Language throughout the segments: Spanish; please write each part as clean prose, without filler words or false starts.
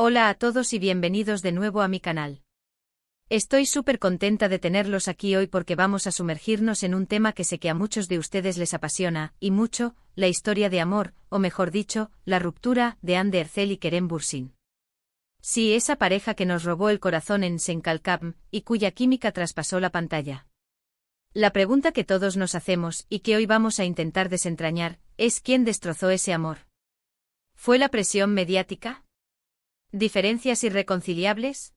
Hola a todos y bienvenidos de nuevo a mi canal. Estoy súper contenta de tenerlos aquí hoy porque vamos a sumergirnos en un tema que sé que a muchos de ustedes les apasiona, y mucho, la historia de amor, o mejor dicho, la ruptura de Hande Erçel y Kerem Bürsin. Sí, esa pareja que nos robó el corazón en Senkalkam, y cuya química traspasó la pantalla. La pregunta que todos nos hacemos, y que hoy vamos a intentar desentrañar, es ¿quién destrozó ese amor? ¿Fue la presión mediática? ¿Diferencias irreconciliables?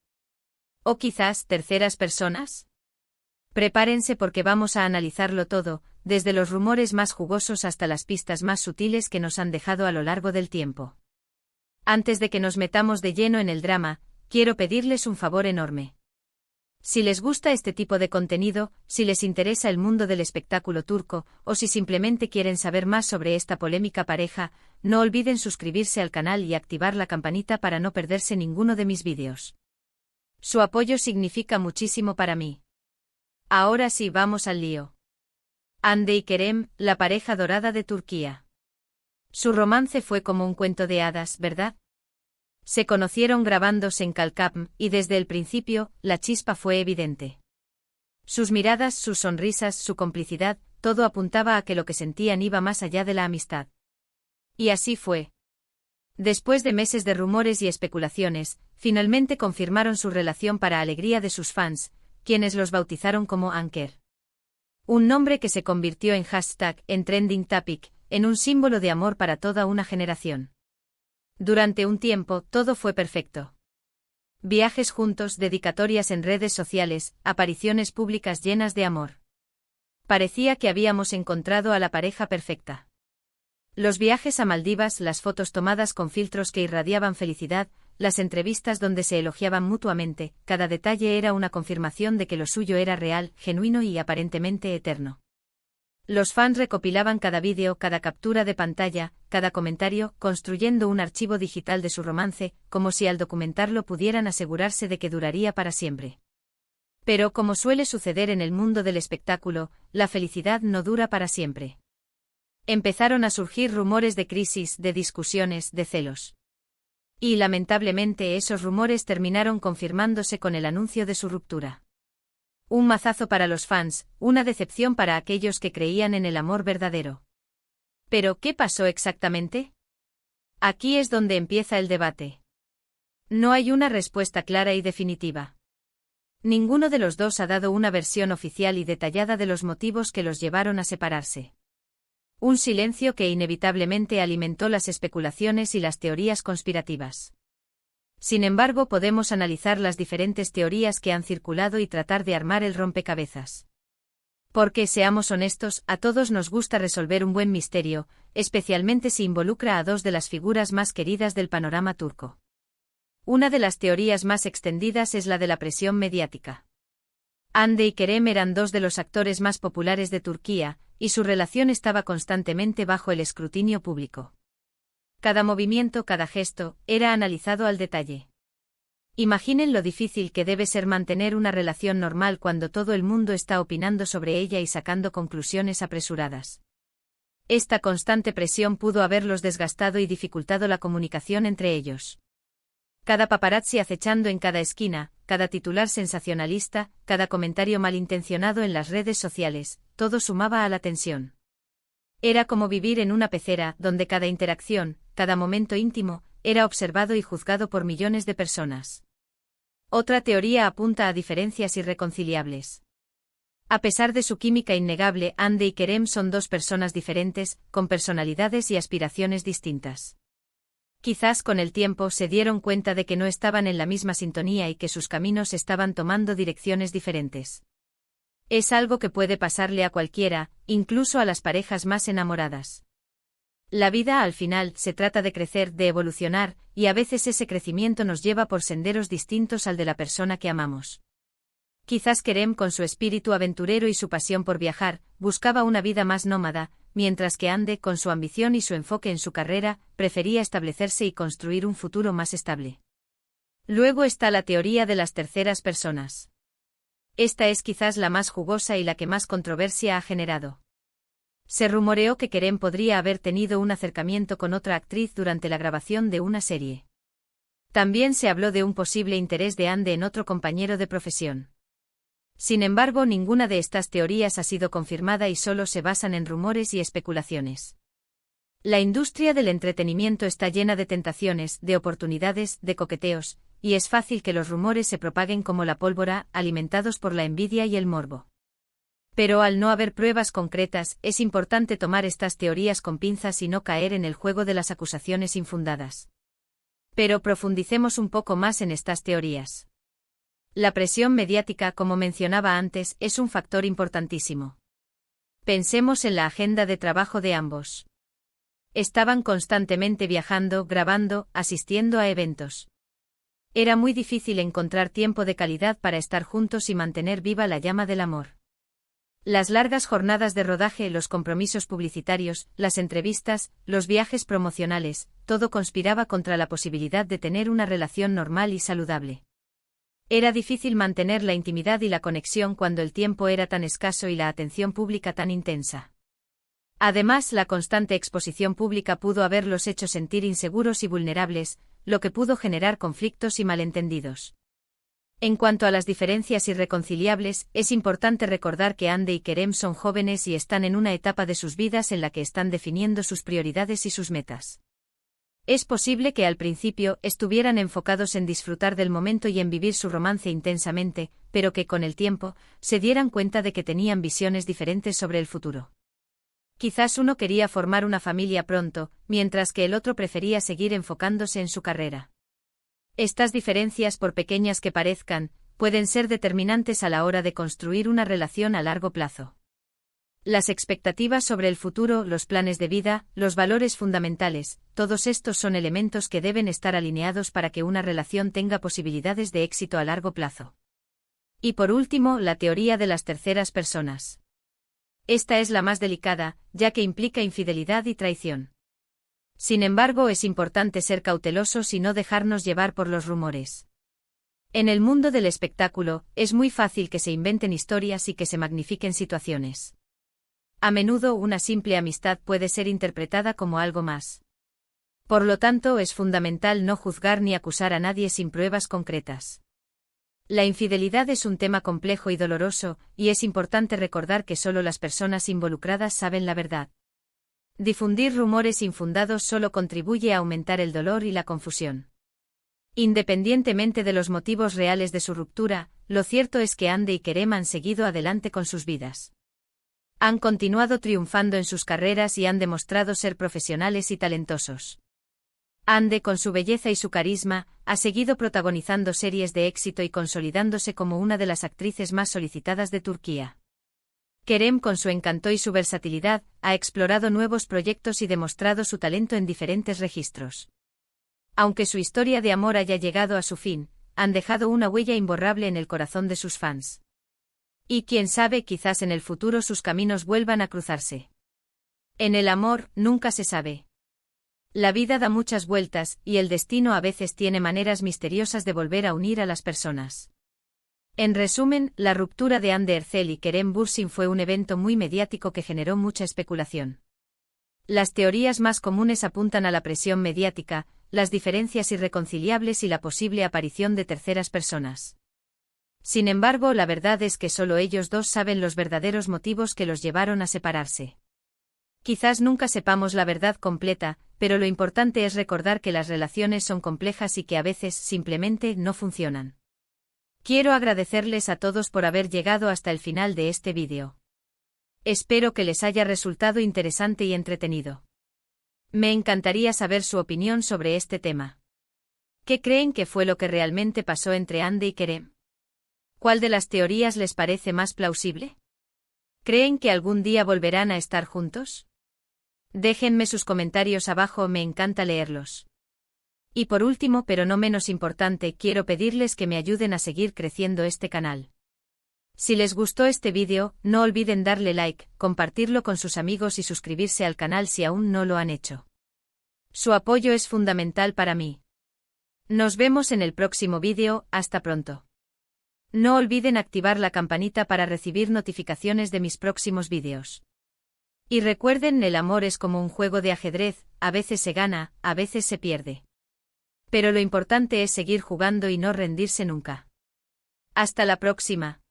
¿O quizás terceras personas? Prepárense porque vamos a analizarlo todo, desde los rumores más jugosos hasta las pistas más sutiles que nos han dejado a lo largo del tiempo. Antes de que nos metamos de lleno en el drama, quiero pedirles un favor enorme. Si les gusta este tipo de contenido, si les interesa el mundo del espectáculo turco, o si simplemente quieren saber más sobre esta polémica pareja, no olviden suscribirse al canal y activar la campanita para no perderse ninguno de mis vídeos. Su apoyo significa muchísimo para mí. Ahora sí, vamos al lío. Hande y Kerem, la pareja dorada de Turquía. Su romance fue como un cuento de hadas, ¿verdad? Se conocieron grabando Senkalkam, y desde el principio, la chispa fue evidente. Sus miradas, sus sonrisas, su complicidad, todo apuntaba a que lo que sentían iba más allá de la amistad. Y así fue. Después de meses de rumores y especulaciones, finalmente confirmaron su relación para alegría de sus fans, quienes los bautizaron como Anker. Un nombre que se convirtió en hashtag, en trending topic, en un símbolo de amor para toda una generación. Durante un tiempo, todo fue perfecto. Viajes juntos, dedicatorias en redes sociales, apariciones públicas llenas de amor. Parecía que habíamos encontrado a la pareja perfecta. Los viajes a Maldivas, las fotos tomadas con filtros que irradiaban felicidad, las entrevistas donde se elogiaban mutuamente, cada detalle era una confirmación de que lo suyo era real, genuino y aparentemente eterno. Los fans recopilaban cada vídeo, cada captura de pantalla, cada comentario, construyendo un archivo digital de su romance, como si al documentarlo pudieran asegurarse de que duraría para siempre. Pero como suele suceder en el mundo del espectáculo, la felicidad no dura para siempre. Empezaron a surgir rumores de crisis, de discusiones, de celos. Y lamentablemente esos rumores terminaron confirmándose con el anuncio de su ruptura. Un mazazo para los fans, una decepción para aquellos que creían en el amor verdadero. ¿Pero qué pasó exactamente? Aquí es donde empieza el debate. No hay una respuesta clara y definitiva. Ninguno de los dos ha dado una versión oficial y detallada de los motivos que los llevaron a separarse. Un silencio que inevitablemente alimentó las especulaciones y las teorías conspirativas. Sin embargo, podemos analizar las diferentes teorías que han circulado y tratar de armar el rompecabezas. Porque, seamos honestos, a todos nos gusta resolver un buen misterio, especialmente si involucra a dos de las figuras más queridas del panorama turco. Una de las teorías más extendidas es la de la presión mediática. Hande y Kerem eran dos de los actores más populares de Turquía, y su relación estaba constantemente bajo el escrutinio público. Cada movimiento, cada gesto, era analizado al detalle. Imaginen lo difícil que debe ser mantener una relación normal cuando todo el mundo está opinando sobre ella y sacando conclusiones apresuradas. Esta constante presión pudo haberlos desgastado y dificultado la comunicación entre ellos. Cada paparazzi acechando en cada esquina, cada titular sensacionalista, cada comentario malintencionado en las redes sociales, todo sumaba a la tensión. Era como vivir en una pecera, donde cada interacción, cada momento íntimo, era observado y juzgado por millones de personas. Otra teoría apunta a diferencias irreconciliables. A pesar de su química innegable, Hande y Kerem son dos personas diferentes, con personalidades y aspiraciones distintas. Quizás con el tiempo se dieron cuenta de que no estaban en la misma sintonía y que sus caminos estaban tomando direcciones diferentes. Es algo que puede pasarle a cualquiera, incluso a las parejas más enamoradas. La vida al final se trata de crecer, de evolucionar, y a veces ese crecimiento nos lleva por senderos distintos al de la persona que amamos. Quizás Kerem, con su espíritu aventurero y su pasión por viajar, buscaba una vida más nómada, mientras que Hande, con su ambición y su enfoque en su carrera, prefería establecerse y construir un futuro más estable. Luego está la teoría de las terceras personas. Esta es quizás la más jugosa y la que más controversia ha generado. Se rumoreó que Kerem podría haber tenido un acercamiento con otra actriz durante la grabación de una serie. También se habló de un posible interés de Ande en otro compañero de profesión. Sin embargo, ninguna de estas teorías ha sido confirmada y solo se basan en rumores y especulaciones. La industria del entretenimiento está llena de tentaciones, de oportunidades, de coqueteos, y es fácil que los rumores se propaguen como la pólvora, alimentados por la envidia y el morbo. Pero al no haber pruebas concretas, es importante tomar estas teorías con pinzas y no caer en el juego de las acusaciones infundadas. Pero profundicemos un poco más en estas teorías. La presión mediática, como mencionaba antes, es un factor importantísimo. Pensemos en la agenda de trabajo de ambos. Estaban constantemente viajando, grabando, asistiendo a eventos. Era muy difícil encontrar tiempo de calidad para estar juntos y mantener viva la llama del amor. Las largas jornadas de rodaje, los compromisos publicitarios, las entrevistas, los viajes promocionales, todo conspiraba contra la posibilidad de tener una relación normal y saludable. Era difícil mantener la intimidad y la conexión cuando el tiempo era tan escaso y la atención pública tan intensa. Además, la constante exposición pública pudo haberlos hecho sentir inseguros y vulnerables, lo que pudo generar conflictos y malentendidos. En cuanto a las diferencias irreconciliables, es importante recordar que Ande y Kerem son jóvenes y están en una etapa de sus vidas en la que están definiendo sus prioridades y sus metas. Es posible que al principio estuvieran enfocados en disfrutar del momento y en vivir su romance intensamente, pero que con el tiempo se dieran cuenta de que tenían visiones diferentes sobre el futuro. Quizás uno quería formar una familia pronto, mientras que el otro prefería seguir enfocándose en su carrera. Estas diferencias, por pequeñas que parezcan, pueden ser determinantes a la hora de construir una relación a largo plazo. Las expectativas sobre el futuro, los planes de vida, los valores fundamentales, todos estos son elementos que deben estar alineados para que una relación tenga posibilidades de éxito a largo plazo. Y por último, la teoría de las terceras personas. Esta es la más delicada, ya que implica infidelidad y traición. Sin embargo, es importante ser cautelosos y no dejarnos llevar por los rumores. En el mundo del espectáculo, es muy fácil que se inventen historias y que se magnifiquen situaciones. A menudo una simple amistad puede ser interpretada como algo más. Por lo tanto, es fundamental no juzgar ni acusar a nadie sin pruebas concretas. La infidelidad es un tema complejo y doloroso, y es importante recordar que solo las personas involucradas saben la verdad. Difundir rumores infundados solo contribuye a aumentar el dolor y la confusión. Independientemente de los motivos reales de su ruptura, lo cierto es que Ande y Kerem han seguido adelante con sus vidas. Han continuado triunfando en sus carreras y han demostrado ser profesionales y talentosos. Ande, con su belleza y su carisma, ha seguido protagonizando series de éxito y consolidándose como una de las actrices más solicitadas de Turquía. Kerem, con su encanto y su versatilidad, ha explorado nuevos proyectos y demostrado su talento en diferentes registros. Aunque su historia de amor haya llegado a su fin, han dejado una huella imborrable en el corazón de sus fans. Y quién sabe, quizás en el futuro sus caminos vuelvan a cruzarse. En el amor, nunca se sabe. La vida da muchas vueltas, y el destino a veces tiene maneras misteriosas de volver a unir a las personas. En resumen, la ruptura de Hande Erçel y Kerem Bürsin fue un evento muy mediático que generó mucha especulación. Las teorías más comunes apuntan a la presión mediática, las diferencias irreconciliables y la posible aparición de terceras personas. Sin embargo, la verdad es que solo ellos dos saben los verdaderos motivos que los llevaron a separarse. Quizás nunca sepamos la verdad completa, pero lo importante es recordar que las relaciones son complejas y que a veces simplemente no funcionan. Quiero agradecerles a todos por haber llegado hasta el final de este vídeo. Espero que les haya resultado interesante y entretenido. Me encantaría saber su opinión sobre este tema. ¿Qué creen que fue lo que realmente pasó entre Hande y Kerem? ¿Cuál de las teorías les parece más plausible? ¿Creen que algún día volverán a estar juntos? Déjenme sus comentarios abajo, me encanta leerlos. Y por último, pero no menos importante, quiero pedirles que me ayuden a seguir creciendo este canal. Si les gustó este vídeo, no olviden darle like, compartirlo con sus amigos y suscribirse al canal si aún no lo han hecho. Su apoyo es fundamental para mí. Nos vemos en el próximo vídeo, hasta pronto. No olviden activar la campanita para recibir notificaciones de mis próximos vídeos. Y recuerden, el amor es como un juego de ajedrez, a veces se gana, a veces se pierde. Pero lo importante es seguir jugando y no rendirse nunca. Hasta la próxima.